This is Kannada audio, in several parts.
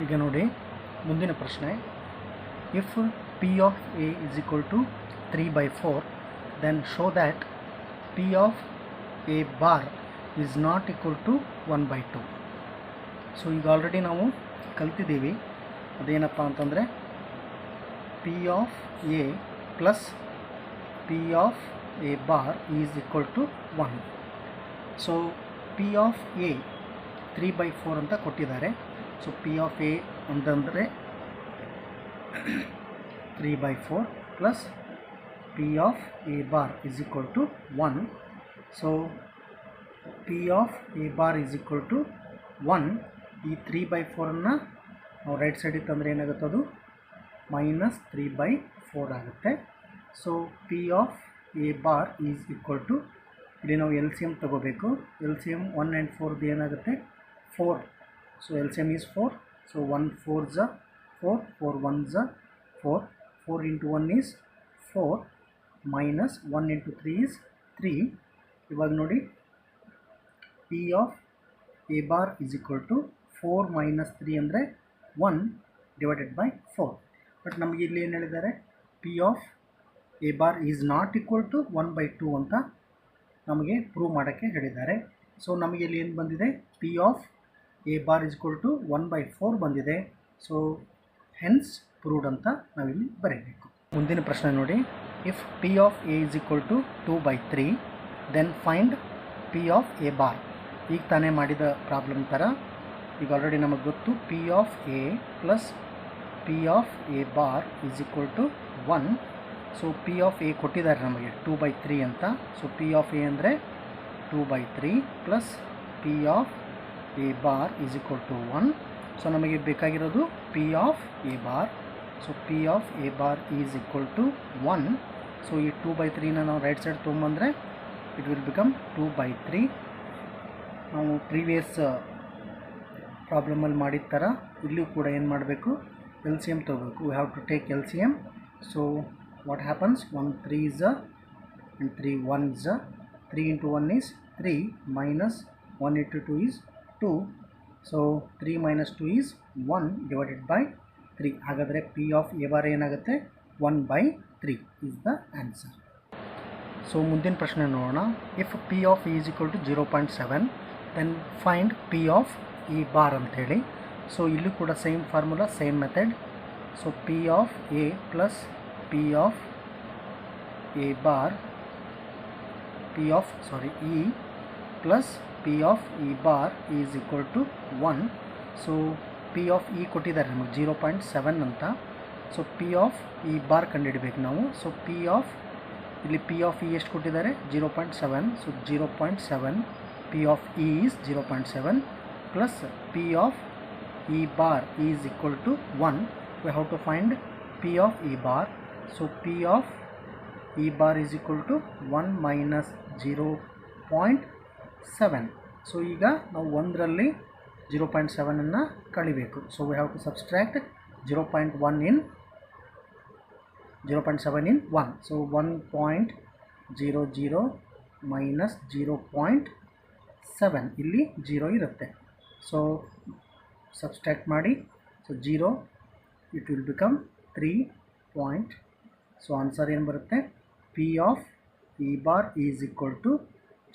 ಈಗ ನೋಡಿ ಮುಂದಿನ ಪ್ರಶ್ನೆ. If P of A is equal to 3/4, then show that P of A bar is not equal to 1/2. So ಈಗ ಆಲ್ರೆಡಿ ನಾವು ಕಲ್ತಿದ್ದೀವಿ. ಅದೇನಪ್ಪ ಅಂತಂದರೆ P of A plus P of A bar is equal to 1. So P of A 3/4 ಅಂತ ಕೊಟ್ಟಿದ್ದಾರೆ. ಸೊ P of A ಅಂತಂದರೆ 3/4 plus P of A bar is equal to 1. So P of A bar is equal to 1. ಈ 3/4 ನಾವು ರೈಟ್ ಸೈಡಿಗೆ ತಂದರೆ ಏನಾಗುತ್ತೆ, ಅದು -3/4 ಆಗುತ್ತೆ. So P of A bar is equal to, ಇಲ್ಲಿ ನಾವು LCM ತಗೋಬೇಕು. LCM 1 and 4 ಏನಾಗುತ್ತೆ 4. So LCM is 4. So 1 4s 4, 4 1s 4, 4 into 1 is 4 minus 1 into 3 is 3. ಇವಾಗ ನೋಡಿ P of A bar is equal to 4 minus 3 ಅಂದರೆ 1 divided by 4. ಬಟ್ ನಮಗೆ ಇಲ್ಲಿ ಏನು ಹೇಳಿದ್ದಾರೆ, P of A bar is not equal to 1/2 ಅಂತ ನಮಗೆ ಪ್ರೂವ್ ಮಾಡೋಕ್ಕೆ ಹೇಳಿದ್ದಾರೆ. ಸೊ ನಮಗೆ ಇಲ್ಲಿ ಏನು ಬಂದಿದೆ, P of A bar is equal to 1/4 ಬಂದಿದೆ. ಸೊ ಹೆನ್ಸ್ ಪ್ರೂವ್ಡ್ ಅಂತ ನಾವಿಲ್ಲಿ ಬರೀಬೇಕು. ಮುಂದಿನ ಪ್ರಶ್ನೆ ನೋಡಿ. If P of A is equal to 2/3, then find P of A bar. ಈಗ ತಾನೇ ಮಾಡಿದ ಪ್ರಾಬ್ಲಮ್ ಥರ ಈಗ ಆಲ್ರೆಡಿ ನಮಗೆ ಗೊತ್ತು P of A plus P of A bar is equal to 1. So P of A ಕೊಟ್ಟಿದ್ದಾರೆ ನಮಗೆ 2/3 ಅಂತ. ಸೊ P of A ಅಂದರೆ 2/3 plus P of A bar is equal to 1. So ನಮಗೆ ಬೇಕಾಗಿರೋದು P of A bar. So P of A bar is equal to 1. So ಈ 2/3ನ ನಾವು ರೈಟ್ ಸೈಡ್ ತೊಗೊಂಬಂದರೆ ಇಟ್ ವಿಲ್ ಬಿಕಮ್ 2/3. ನಾವು ಪ್ರೀವಿಯಸ್ ಪ್ರಾಬ್ಲಮಲ್ಲಿ ಮಾಡಿದ ಥರ ಇಲ್ಲೂ ಕೂಡ ಏನು ಮಾಡಬೇಕು, LCM ತೊಗೋಬೇಕು. We have to take LCM. So what happens, 1 3s and 3 1s. 3 into 1 is 3 minus 1 into 2 is 2. So 3 minus 2 is 1 divided by 3. ಹಾಗಾದರೆ P of A bar ಏನಾಗುತ್ತೆ, 1/3 is the answer. ಸೊ ಮುಂದಿನ ಪ್ರಶ್ನೆ ನೋಡೋಣ. If P of E is equal to 0.7, then find P of E bar ಅಂಥೇಳಿ. ಸೊ ಇಲ್ಲೂ ಕೂಡ same formula, same method. So P of A plus P of A bar, E plus P of E bar is equal to 1. So P of E ಕೊಟ್ಟಿದ್ದಾರೆ ನಮಗೆ 0.7 ಅಂತ. So P of E bar ಕಂಡುಹಿಡಬೇಕು ನಾವು. ಸೊ ಇಲ್ಲಿ P of E ಎಷ್ಟು ಕೊಟ್ಟಿದ್ದಾರೆ, 0.7. So 0.7 P of E is 0.7 plus P of E bar is equal to 1. We have to find P of E bar. So P of E bar is equal to 1 minus 0.7. So ಈಗ ನಾವು 1ರಲ್ಲಿ 0.7ಅನ್ನು ಕಳಿಬೇಕು. So we have to subtract 0.7 in 1. So 1.00 minus 0.7, ಇಲ್ಲಿ 0 ಇರುತ್ತೆ. ಸೊ ಸಬ್ಸ್ಟ್ರಾಕ್ಟ್ ಮಾಡಿ. So 0, it will become 3 point. So answer ಏನು ಬರುತ್ತೆ, P of E bar is equal to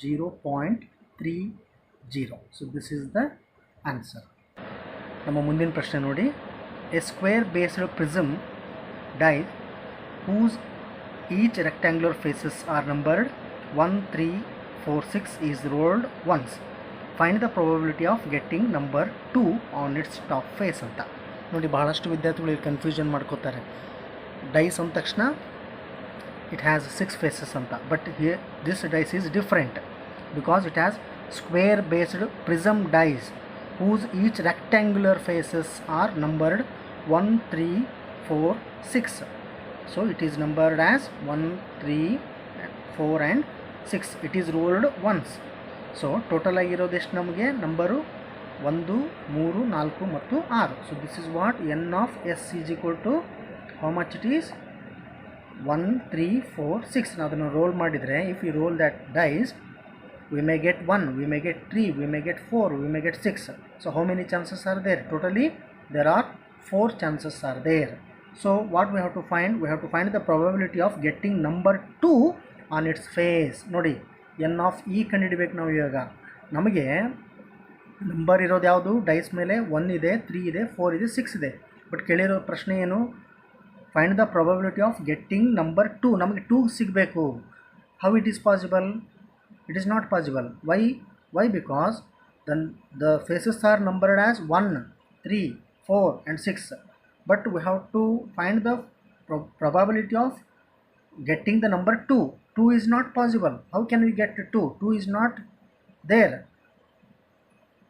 0.30. So this is the answer. ನಮ್ಮ ಮುಂದಿನ ಪ್ರಶ್ನೆ ನೋಡಿ. A square based prism dice whose each rectangular faces are numbered 1 3 4 6 is rolled once. Find the probability of getting number 2 on its top face ಅಂತ ನೋಡಿ. ಬಹಳಷ್ಟು ವಿದ್ಯಾರ್ಥಿಗಳು ಕನ್ಫ್ಯೂಷನ್ ಮಾಡ್ಕೋತಾರೆ. ಡೈಸ್ ಅಂದ ತಕ್ಷಣ ಇಟ್ ಹ್ಯಾಸ್ 6 faces ಅಂತ. But here this dice is different because it has square based prism dice whose each rectangular faces are numbered 1 3 4 6. So it is numbered as 1 3 4 and 6. It is rolled once. So total ಆಗಿರೋದು ಎಷ್ಟು ನಮಗೆ ನಂಬರು 1 3 4 ಮತ್ತು 6. So this is what N of S is equal to how much it is, 1 3 4 6. ನಾವು ಅದನ್ನು ರೋಲ್ ಮಾಡಿದರೆ, if you roll that dice, we may get 1, we may get 3, we may get 4, we may get 6. So how many chances are there? Totally there are 4 chances are there. So what we have to find? We have to find the probability of getting number 2 on its face. ನೋಡಿ n of e ಕಂಡುಹಿಡಿಬೇಕು ನಾವು. ಇವಾಗ ನಮಗೆ ನಂಬರ್ ಇರೋದು ಯಾವುದು? ಡೈಸ್ ಮೇಲೆ 1 ಇದೆ, 3 ಇದೆ, 4 ಇದೆ, 6 ಇದೆ. ಬಟ್ ಕೇಳಿರೋ ಪ್ರಶ್ನೆ ಏನು? Find the probability of getting number 2. ನಮಗೆ 2 ಸಿಗಬೇಕು. How it is possible? It is not possible. Why? Because then the faces are numbered as 1, 3, 4 and 6. But we have to find the probability of getting the number 2. 2 is not possible. How can we get 2? 2 is not there.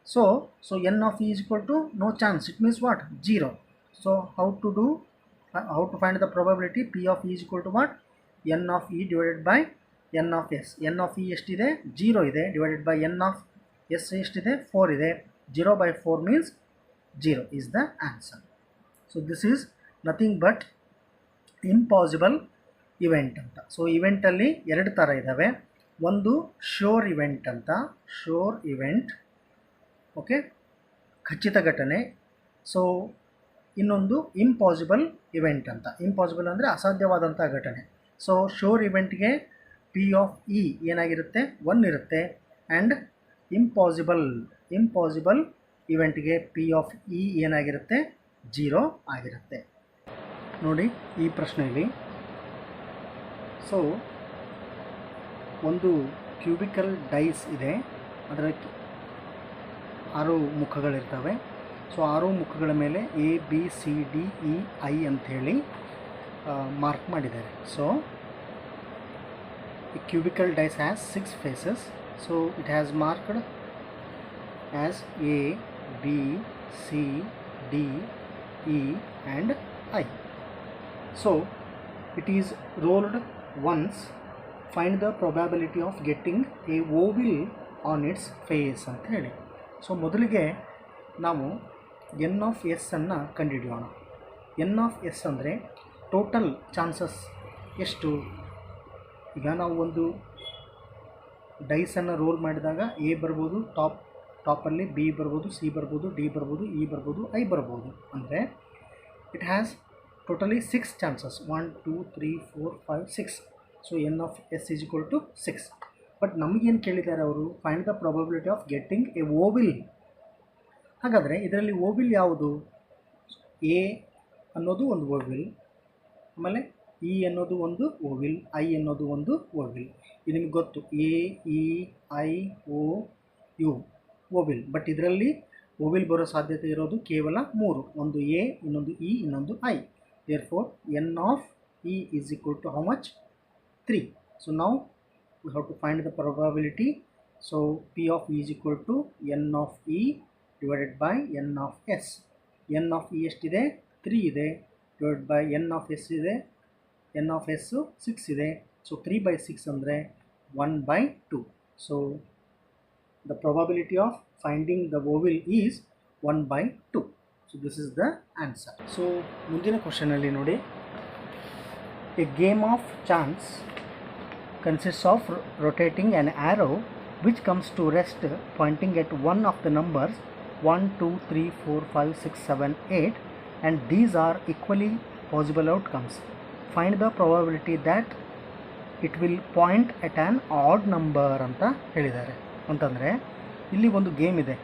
So n of e is equal to no chance. It means what? 0. So how to find the probability? P of e is equal to what? N of e divided by n of s. n of e ಎಷ್ಟಿದೆ? 0 ಇದೆ. divided by n of s ಎಷ್ಟಿದೆ? 4 ಇದೆ. 0 by 4 means 0 is the answer. So this is nothing but impossible event ಅಂತ. ಸೊ ಇವೆಂಟಲ್ಲಿ 2 ಥರ ಇದ್ದಾವೆ. ಒಂದು ಶೋರ್ ಇವೆಂಟ್ ಅಂತ, ಶೋರ್ ಇವೆಂಟ್, ಓಕೆ, ಖಚಿತ ಘಟನೆ. ಸೊ ಇನ್ನೊಂದು ಇಂಪಾಸಿಬಲ್ ಇವೆಂಟ್ ಅಂತ. ಇಂಪಾಸಿಬಲ್ ಅಂದರೆ ಅಸಾಧ್ಯವಾದಂಥ ಘಟನೆ. ಸೊ ಶೋರ್ ಇವೆಂಟ್ಗೆ ಪಿ ಆಫ್ ಇ ಏನಾಗಿರುತ್ತೆ? 1 ಇರುತ್ತೆ. ಆ್ಯಂಡ್ ಇಂಪಾಸಿಬಲ್ ಇವೆಂಟ್ಗೆ ಪಿ ಆಫ್ ಇ ಏನಾಗಿರುತ್ತೆ? 0 ಆಗಿರುತ್ತೆ. ನೋಡಿ ಈ ಪ್ರಶ್ನೆಯಲ್ಲಿ, ಸೊ ಒಂದು ಕ್ಯೂಬಿಕಲ್ ಡೈಸ್ ಇದೆ, ಅದರ 6 ಮುಖಗಳಿರ್ತವೆ. ಸೊ 6 ಮುಖಗಳ ಮೇಲೆ A B C D E I ಅಂಥೇಳಿ ಮಾರ್ಕ್ ಮಾಡಿದ್ದಾರೆ. So a cubical dice has 6 faces, so it has marked as A, B, C, D, E and I. So it is rolled once. Find the probability of getting a oval on its face ಅಂತ ಹೇಳಿ. ಸೊ ಮೊದಲಿಗೆ ನಾವು n of s ಅನ್ನು ಕಂಡುಹಿಡಿಯೋಣ. n of s ಅಂದರೆ ಟೋಟಲ್ ಚಾನ್ಸಸ್ ಎಷ್ಟು? ಈಗ ನಾವು ಒಂದು ಡೈಸನ್ನು ರೋಲ್ ಮಾಡಿದಾಗ ಎ ಬರ್ಬೋದು, ಟಾಪಲ್ಲಿ ಬಿ ಬರ್ಬೋದು, ಸಿ ಬರ್ಬೋದು, ಡಿ ಬರ್ಬೋದು, ಇ ಬರ್ಬೋದು, ಐ ಬರ್ಬೋದು. ಅಂದರೆ it has totally 6 chances. 1 2 3 4 5 6. So n of s is equal to 6. But ನಮಗೇನು ಕೇಳಿದ್ದಾರೆ ಅವರು? Find the probability of getting A ಓವಿಲ್. ಹಾಗಾದರೆ ಇದರಲ್ಲಿ ಓವಿಲ್ ಯಾವುದು? ಎ ಅನ್ನೋದು ಒಂದು ಓವಿಲ್, ಆಮೇಲೆ ಇ ಅನ್ನೋದು ಒಂದು ಓವಿಲ್, ಐ ಅನ್ನೋದು ಒಂದು ಓವಿಲ್. ಇದು ನಿಮಗೆ ಗೊತ್ತು, a e i o u vowel. But ಇದರಲ್ಲಿ ಓವಿಲ್ ಬರೋ ಸಾಧ್ಯತೆ ಇರೋದು ಕೇವಲ 3. ಒಂದು ಎ, ಇನ್ನೊಂದು ಇ, ಇನ್ನೊಂದು I. Therefore n of e is equal to how much? 3. So now we have to find the probability. So P of e is equal to n of e divided by n of s. n of e ಎಷ್ಟಿದೆ? 3 ಇದೆ. divided by n of s ಇದೆ. n of s 6 ಇದೆ. ಸೊ 3 by 6 ಅಂದರೆ 1 by 2. So the probability of finding the oval is 1 by 2. So this is the answer. So ಮುಂದಿನ ಕ್ವಶನಲ್ಲಿ ನೋಡಿ, a game of chance consists of rotating an arrow which comes to rest pointing at one of the numbers 1 2 3 4 5 6 7 8 and these are equally possible outcomes. Find the probability that it will point at an odd number ಅಂತ ಹೇಳಿದ್ದಾರೆ. ಅಂತಂದರೆ ಇಲ್ಲಿ ಒಂದು ಗೇಮ್ ಇದೆ.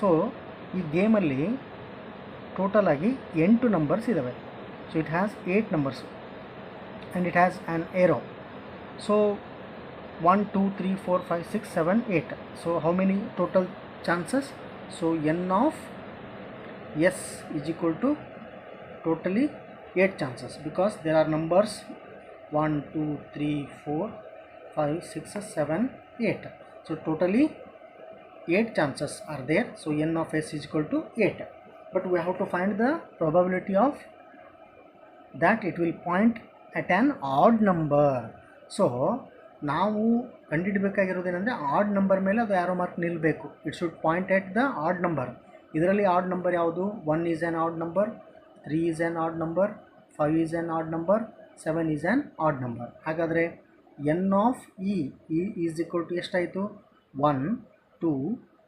ಸೊ ಈ ಗೇಮಲ್ಲಿ ಟೋಟಲ್ ಆಗಿ 8 ನಂಬರ್ಸ್ ಇದ್ದಾವೆ. So it has 8 numbers and it has an arrow. So 1 2 3 4 5 6 7 8. So how many total chances? So n of s is equal to totally 8 chances, because there are numbers 1 2 3 4 5 6 7 8. So totally 8 chances are there. So n of s is equal to 8. But we have to find the probability of that it will point at an odd number. So ನಾವು ಕಂಡುಹಿಡಬೇಕಾಗಿರೋದೇನೆಂದರೆ ಆಡ್ ನಂಬರ್ ಮೇಲೆ ಅದು ಆರೋ ಮಾರ್ಕ್ ನಿಲ್ಲಬೇಕು. It should point at the odd number. ಇದರಲ್ಲಿ ಆಡ್ ನಂಬರ್ ಯಾವುದು? 1 is an odd number, 3 is an odd number, 5 is an odd number, 7 is an odd number. ಹಾಗಾದರೆ n of e is equal to ಎಷ್ಟಾಯಿತು? 1 2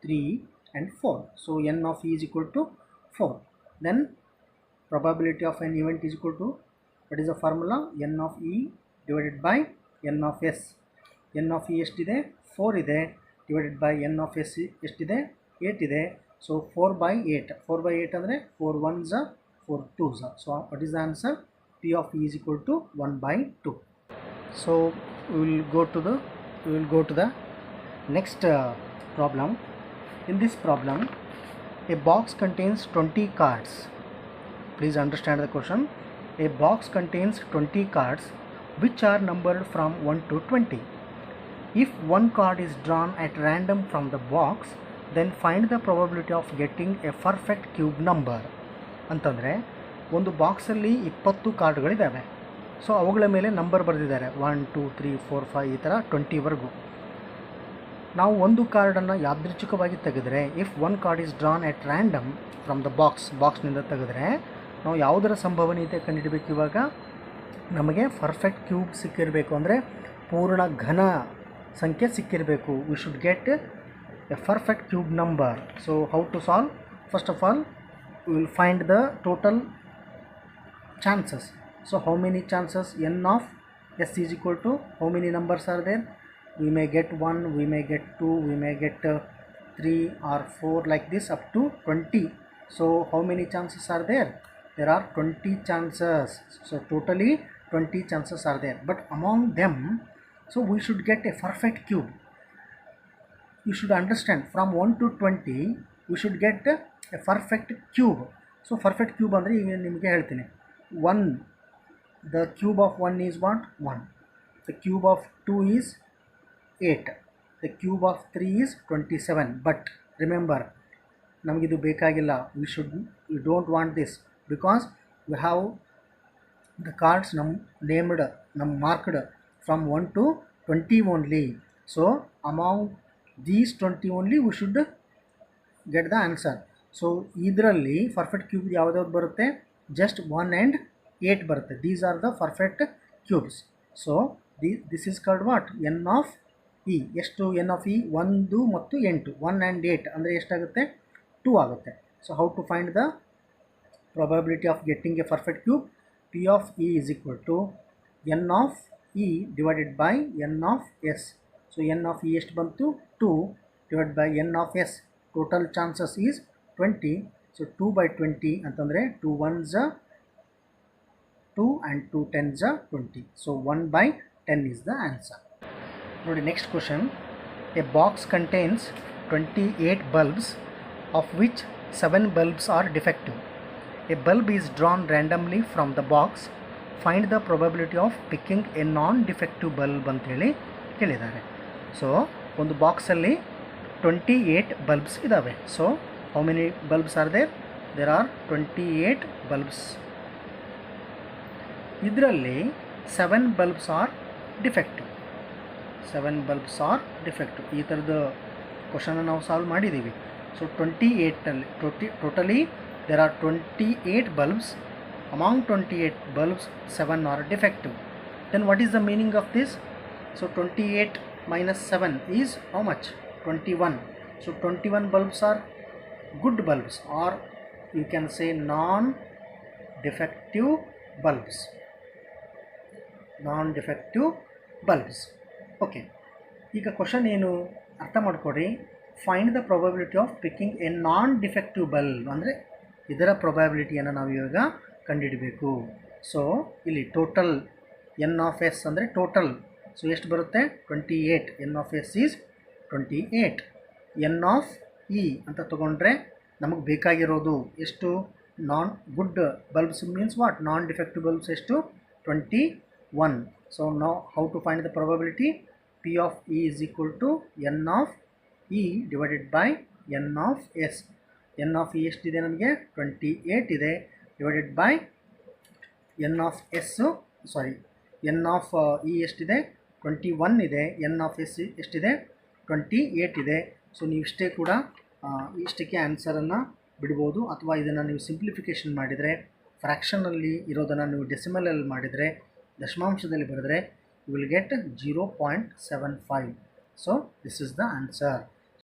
3 and 4. So n of e is equal to 4. then probability of an event is equal to, what is the formula, n of e divided by n of s. n of e ಎಷ್ಟಿದೆ, 4 ಇದೆ, divided by n of s ಎಷ್ಟಿದೆ, 8 ಇದೆ. So 4 by 8, 4 by 8 ಅಂದರೆ 4 1s 4 2s. So what is the answer? P of e is equal to 1 by 2. So we will go to the next problem. In this problem, a box contains 20 cards. Please understand the question. A box contains 20 cards which are numbered from 1 to 20. If one card is drawn at random from the box, then find the probability of getting a perfect cube number. ಅಂತಂದರೆ ಒಂದು ಬಾಕ್ಸಲ್ಲಿ 20 ಕಾರ್ಡ್ಗಳಿದ್ದಾವೆ. ಸೊ ಅವುಗಳ ಮೇಲೆ ನಂಬರ್ ಬರೆದಿದ್ದಾರೆ 1 2 3 4 5 ಈ ಥರ 20ವರೆಗೂ. ನಾವು ಒಂದು ಕಾರ್ಡನ್ನು ಯಾದೃಚ್ಛಿಕವಾಗಿ ತೆಗೆದರೆ, if one card is drawn at random from the ಬಾಕ್ಸ್ನಿಂದ ತೆಗೆದರೆ ನಾವು ಯಾವುದರ ಸಂಭವನೀಯತೆ ಕಂಡುಹಿಡಬೇಕು. ಇವಾಗ ನಮಗೆ ಪರ್ಫೆಕ್ಟ್ ಕ್ಯೂಬ್ ಸಿಕ್ಕಿರಬೇಕು, ಅಂದರೆ ಪೂರ್ಣ ಘನ ಸಂಖ್ಯೆ ಸಿಕ್ಕಿರಬೇಕು. We should get a perfect cube number. So how to solve? First of all we will find the total chances. So how many chances? n of s is equal to, how many numbers are there? We may get 1, we may get 2, we may get 3 or 4, like this up to 20. So how many chances are there? There are 20 chances. So totally 20 chances are there, but among them, so we should get a perfect cube. You should understand, from 1 to 20 we should get a perfect cube. So perfect cube ಅಂದರೆ ಈಗ ನಿಮಗೆ ಹೇಳ್ತೀನಿ. 1, the cube of 1 is what? 1. The cube of 2 is 8. The cube of 3 is 27. But remember, ನಮಗಿದು ಬೇಕಾಗಿಲ್ಲ. we don't want this, because we have the cards marked from 1 to 20 only. So among these 20 only we should get the answer. So ಇದರಲ್ಲಿ ಪರ್ಫೆಕ್ಟ್ ಕ್ಯೂಬ್ ಯಾವುದಾದ್ರು ಬರುತ್ತೆ? ಜಸ್ಟ್ 1 and 8 ಬರುತ್ತೆ. These are the perfect cubes. So this is called what? N of E. ಎಷ್ಟು ಎನ್ ಆಫ್ ಇ? 1 ಮತ್ತು 8. 1 and 8 ಅಂದರೆ ಎಷ್ಟಾಗುತ್ತೆ? 2 ಆಗುತ್ತೆ. So how to find the probability of getting a perfect cube? P of e is equal to n of e divided by n of s. So n of e ಎಷ್ಟು ಬಂತು? 2 divided by n of s. Total chances is 20. So 2 by 20 ಅಂತಂದರೆ 2 1s 2 and 2 10s 20. So 1 by 10 is the answer. ನೋಡಿ next question. A box contains 28 bulbs, of which 7 bulbs are defective. A bulb is drawn randomly from the box. Find the probability of picking a non-defective bulb ಅಂತೇಳಿ ಕೇಳಿದ್ದಾರೆ. ಸೊ ಒಂದು ಬಾಕ್ಸಲ್ಲಿ 28 ಬಲ್ಬ್ಸ್ ಇದ್ದಾವೆ. So how many bulbs are there? There are 28 bulbs. ಇದರಲ್ಲಿ 7 bulbs are defective. 7 bulbs are defective. ಈ ಥರದ ಕ್ವಶನ್ ನಾವು ಸಾಲ್ವ್ ಮಾಡಿದ್ದೀವಿ. ಸೊ 28ಅಲ್ಲಿ totally there are 28 bulbs. Among 28 bulbs 7 are defective. Then what is the meaning of this? So 28 minus 7 is how much? 21. So 21 bulbs are good bulbs, or you can say non-defective bulbs. Non-defective bulbs. Okay. ಈಗ ಕ್ವಶನ್ ಏನು ಅರ್ಥ ಮಾಡ್ಕೊಡ್ರಿ. Find the probability of picking a non-defective bulb ಅಂದರೆ ಇದರ probabilityಯನ್ನು ನಾವು ಇವಾಗ ಕಂಡುಹಿಡಬೇಕು. ಸೊ ಇಲ್ಲಿ ಟೋಟಲ್ ಎನ್ ಆಫ್ ಎಸ್ ಅಂದರೆ ಟೋಟಲ್. ಸೊ ಎಷ್ಟು ಬರುತ್ತೆ? 28. N of S is 28. N of E ಅಂತ ತೊಗೊಂಡ್ರೆ ನಮಗೆ ಬೇಕಾಗಿರೋದು ಎಷ್ಟು? Non good bulbs means what? Non defective bulbs ಎಷ್ಟು? 21. ಸೊ ನಾವು how to find the probability? P of E is equal to n of E divided by n of S. n of E ಎಷ್ಟಿದೆ ನಮಗೆ? 28 ಇದೆ, divided by n of S, n of E ಎಷ್ಟಿದೆ? 21 ಇದೆ. n of S ಎಷ್ಟಿದೆ? 28 ಇದೆ. ಸೊ ನೀವು ಇಷ್ಟಕ್ಕೆ ಆನ್ಸರನ್ನು ಬಿಡ್ಬೋದು, ಅಥವಾ ಇದನ್ನು ನೀವು ಸಿಂಪ್ಲಿಫಿಕೇಷನ್ ಮಾಡಿದರೆ, ಫ್ರ್ಯಾಕ್ಷನಲ್ಲಿ ಇರೋದನ್ನು ನೀವು ಡೆಸಿಮಲಲ್ಲಿ ಮಾಡಿದರೆ, ದಶಮಾಂಶದಲ್ಲಿ ಬರೆದರೆ, you will get 0.75. So this is the answer.